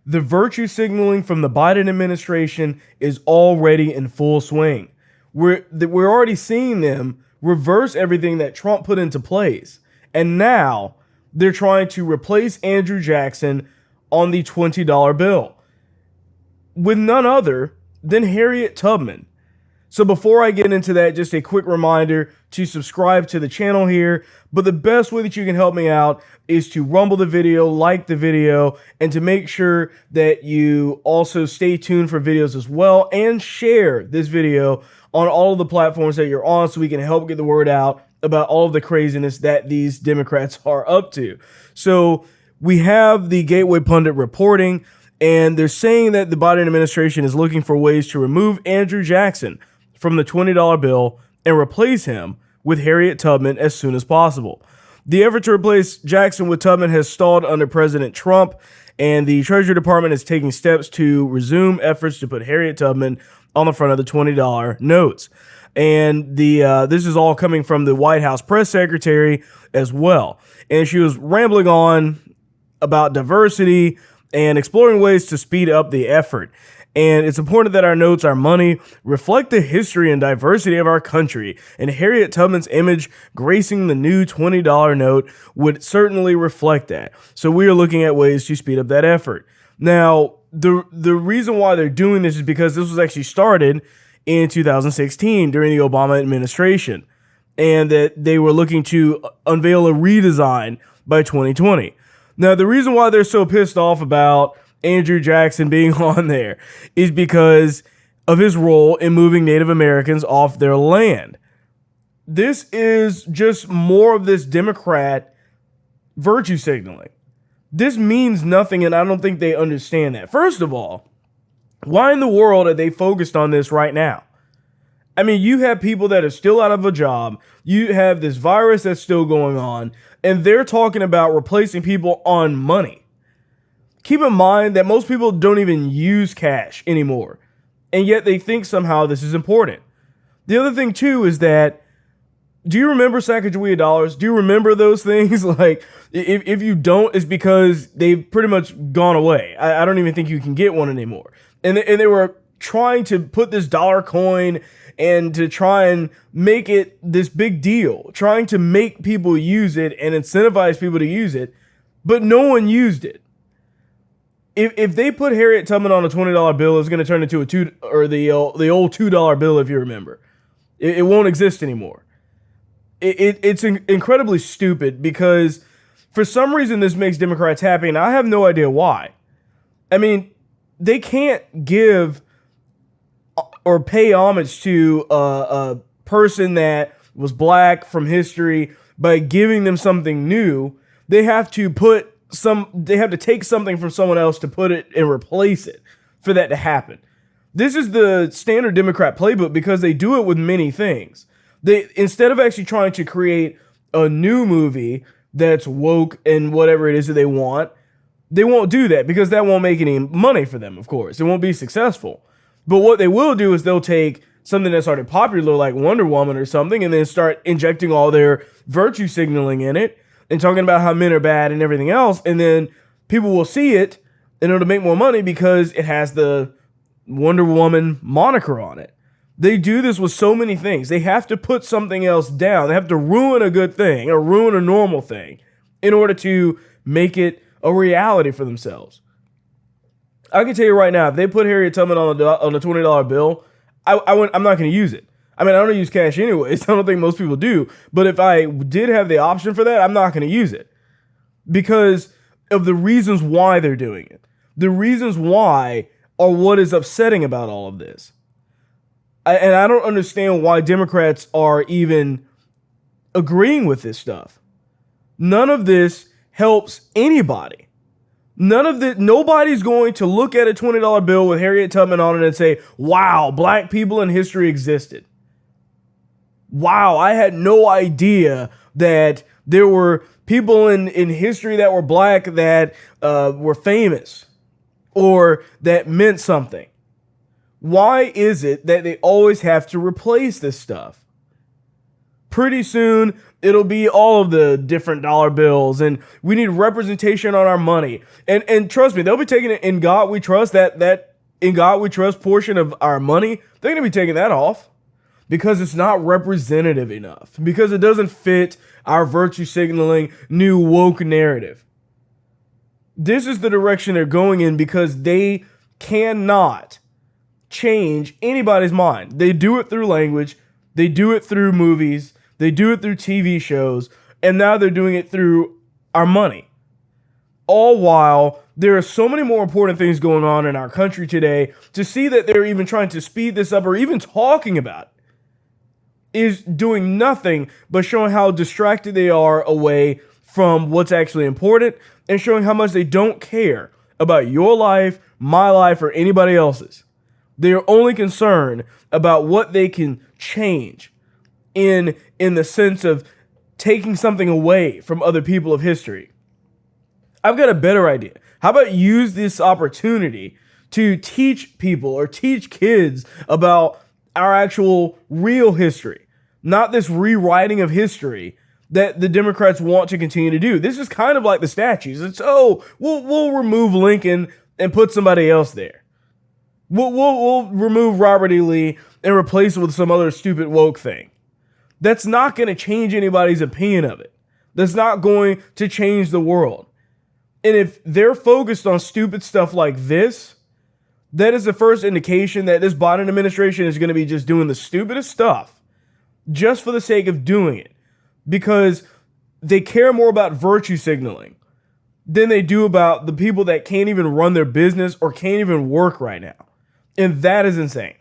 The virtue signaling from the Biden administration is already in full swing. We're already seeing them reverse everything that Trump put into place. And now they're trying to replace Andrew Jackson on the $20 bill with none other than Harriet Tubman. So before I get into that, just a quick reminder to subscribe to the channel here. But the best way that you can help me out is to rumble the video, like the video, and to make sure that you also stay tuned for videos as well and share this video on all of the platforms that you're on so we can help get the word out about all of the craziness that these Democrats are up to. So we have the Gateway Pundit reporting, and they're saying that the Biden administration is looking for ways to remove Andrew Jackson from the $20 bill and replace him with Harriet Tubman as soon as possible. The effort to replace Jackson with Tubman has stalled under President Trump, and the Treasury Department is taking steps to resume efforts to put Harriet Tubman on the front of the $20 notes. And this is all coming from the White House press secretary as well. And she was rambling on about diversity and exploring ways to speed up the effort. And it's important that our notes, our money, reflect the history and diversity of our country. And Harriet Tubman's image gracing the new $20 note would certainly reflect that. So we are looking at ways to speed up that effort. Now, the reason why they're doing this is because this was actually started in 2016 during the Obama administration, and that they were looking to unveil a redesign by 2020. Now, the reason why they're so pissed off about Andrew Jackson being on there is because of his role in moving Native Americans off their land. This is just more of this Democrat virtue signaling. This means nothing, and I don't think they understand that. First of all, why in the world are they focused on this right now? I mean, you have people that are still out of a job. You have this virus that's still going on, and they're talking about replacing people on money. Keep in mind that most people don't even use cash anymore, and yet they think somehow this is important. The other thing, too, is that, do you remember Sacagawea dollars? Do you remember those things? Like, if you don't, it's because they've pretty much gone away. I don't even think you can get one anymore. And they were trying to put this dollar coin and to try and make it this big deal, trying to make people use it and incentivize people to use it, but no one used it. If they put Harriet Tubman on a $20 bill, it's going to turn into the old $2 bill, if you remember. It won't exist anymore. It's incredibly stupid because for some reason this makes Democrats happy, and I have no idea why. I mean, they can't give or pay homage to a person that was black from history by giving them something new. They have to take something from someone else to put it and replace it for that to happen. This is the standard Democrat playbook because they do it with many things. They, instead of actually trying to create a new movie that's woke and whatever it is that they won't do that because that won't make any money for them, of course. It won't be successful. But what they will do is they'll take something that's already popular like Wonder Woman or something and then start injecting all their virtue signaling in it and talking about how men are bad and everything else. And then people will see it and it'll make more money because it has the Wonder Woman moniker on it. They do this with so many things. They have to put something else down. They have to ruin a good thing or ruin a normal thing in order to make it a reality for themselves. I can tell you right now, if they put Harriet Tubman on a $20 bill, I'm not going to use it. I mean, I don't use cash anyways. I don't think most people do. But if I did have the option for that, I'm not going to use it because of the reasons why they're doing it. The reasons why are what is upsetting about all of this. And I don't understand why Democrats are even agreeing with this stuff. None of this helps anybody. Nobody's going to look at a $20 bill with Harriet Tubman on it and say, wow, black people in history existed. Wow, I had no idea that there were people in history that were black that were famous or that meant something. Why is it that they always have to replace this stuff? Pretty soon, it'll be all of the different dollar bills, and we need representation on our money. And trust me, they'll be taking it in God we trust, that in God we trust portion of our money. They're going to be taking that off because it's not representative enough, because it doesn't fit our virtue signaling new woke narrative. This is the direction they're going in because they cannot change anybody's mind. They do it through language, they do it through movies, they do it through TV shows, and now they're doing it through our money. All while there are so many more important things going on in our country today. To see that they're even trying to speed this up or even talking about it is doing nothing but showing how distracted they are away from what's actually important and showing how much they don't care about your life, my life, or anybody else's. They are only concerned about what they can change in the sense of taking something away from other people of history. I've got a better idea. How about use this opportunity to teach people or teach kids about our actual real history, not this rewriting of history that the Democrats want to continue to do. This is kind of like the statues. It's, we'll remove Lincoln and put somebody else there. We'll remove Robert E. Lee and replace it with some other stupid woke thing. That's not going to change anybody's opinion of it. That's not going to change the world. And if they're focused on stupid stuff like this, that is the first indication that this Biden administration is going to be just doing the stupidest stuff just for the sake of doing it. Because they care more about virtue signaling than they do about the people that can't even run their business or can't even work right now. And that is insane.